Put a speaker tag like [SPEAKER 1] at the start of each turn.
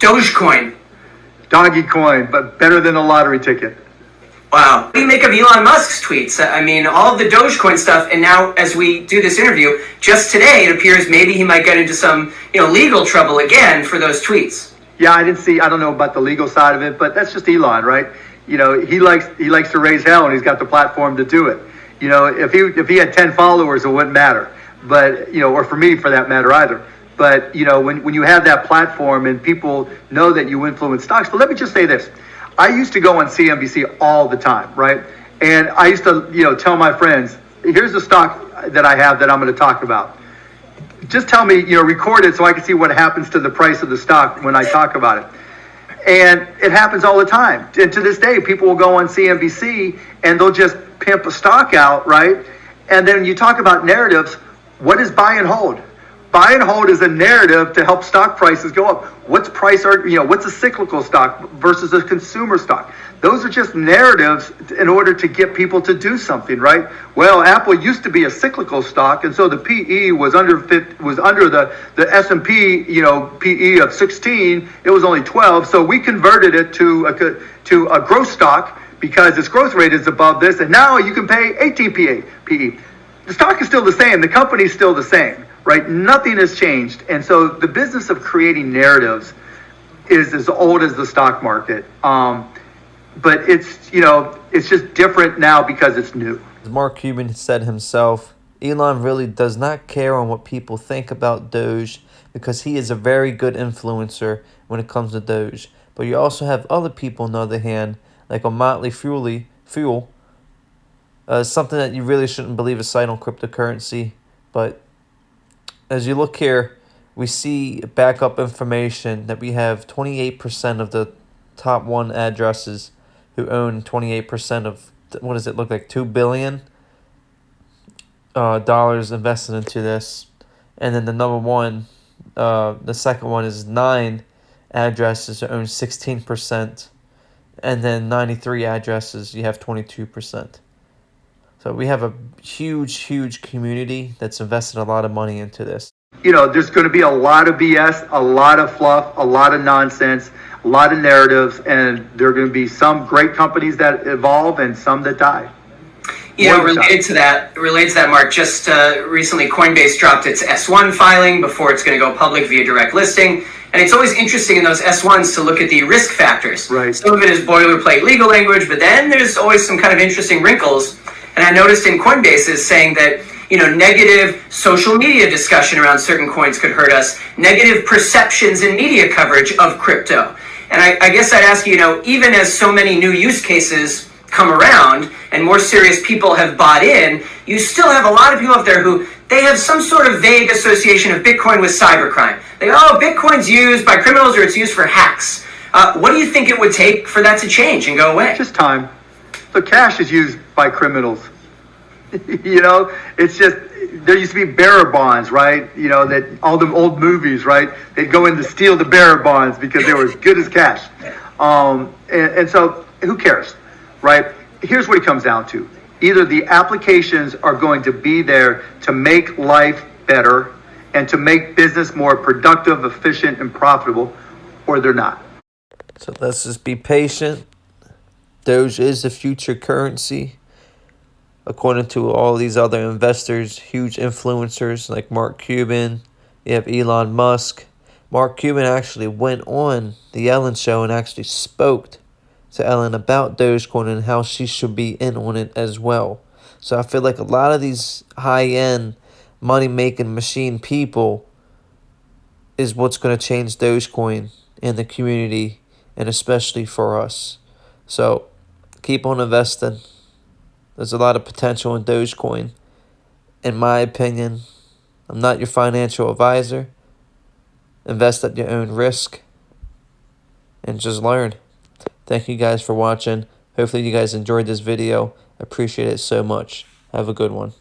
[SPEAKER 1] Dogecoin.
[SPEAKER 2] Doggy coin, but better than a lottery ticket.
[SPEAKER 1] Wow. What do you make of Elon Musk's tweets? I mean, all of the Dogecoin stuff, and now as we do this interview, just today it appears maybe he might get into some, legal trouble again for those tweets.
[SPEAKER 2] Yeah, I don't know about the legal side of it, but that's just Elon, right? He likes to raise hell, and he's got the platform to do it. If he had 10 followers, it wouldn't matter. But, or for me for that matter either. But, when you have that platform and people know that you influence stocks. But let me just say this. I used to go on CNBC all the time, right? And I used to, tell my friends, here's the stock that I have that I'm going to talk about. Just tell me, record it so I can see what happens to the price of the stock when I talk about it. And it happens all the time. And to this day, people will go on CNBC and they'll just pimp a stock out, right? And then you talk about narratives. What is buy and hold? Buy and hold is a narrative to help stock prices go up. What's a cyclical stock versus a consumer stock? Those are just narratives in order to get people to do something, right? Well, Apple used to be a cyclical stock, and so the PE was under the S&P, PE of 16. It was only 12, so we converted it to a growth stock because its growth rate is above this, and now you can pay 18 PE. The stock is still the same. The company's still the same. Right? Nothing has changed. And so the business of creating narratives is as old as the stock market. But it's just different now because it's new.
[SPEAKER 3] As Mark Cuban said himself, Elon really does not care on what people think about Doge because he is a very good influencer when it comes to Doge. But you also have other people, on the other hand, like a Motley Fuel, something that you really shouldn't believe a site on cryptocurrency. But as you look here, we see backup information that we have 28% of the top 1 addresses who own 28% of, what does it look like, $2 billion dollars invested into this. And then the second one is 9 addresses who own 16%. And then 93 addresses, you have 22%. So we have a huge community that's invested a lot of money into this.
[SPEAKER 2] There's going to be a lot of BS, a lot of fluff, a lot of nonsense, a lot of narratives, and there are going to be some great companies that evolve and some that die.
[SPEAKER 1] Related to that, Mark, just recently Coinbase dropped its S1 filing before it's going to go public via direct listing. And it's always interesting in those S1s to look at the risk factors.
[SPEAKER 2] Right.
[SPEAKER 1] Some of it is boilerplate legal language, but then there's always some kind of interesting wrinkles. And I noticed in Coinbase is saying that, negative social media discussion around certain coins could hurt us, negative perceptions in media coverage of crypto. And I guess I'd ask you, even as so many new use cases come around and more serious people have bought in, you still have a lot of people out there who they have some sort of vague association of Bitcoin with cybercrime. They go, Bitcoin's used by criminals or it's used for hacks. What do you think it would take for that to change and go away?
[SPEAKER 2] Just time. The cash is used by criminals. It's just, there used to be bearer bonds, right? That all the old movies, right? They'd go in to steal the bearer bonds because they were as good as cash. And so who cares, right? Here's what it comes down to. Either the applications are going to be there to make life better and to make business more productive, efficient, and profitable, or they're not.
[SPEAKER 3] So let's just be patient. Doge is the future currency. According to all these other investors, huge influencers like Mark Cuban, you have Elon Musk. Mark Cuban actually went on the Ellen show and actually spoke to Ellen about Dogecoin and how she should be in on it as well. So I feel like a lot of these high-end money-making machine people is what's going to change Dogecoin in the community and especially for us. So keep on investing. There's a lot of potential in Dogecoin. In my opinion, I'm not your financial advisor. Invest at your own risk and just learn. Thank you guys for watching. Hopefully you guys enjoyed this video. Appreciate it so much. Have a good one.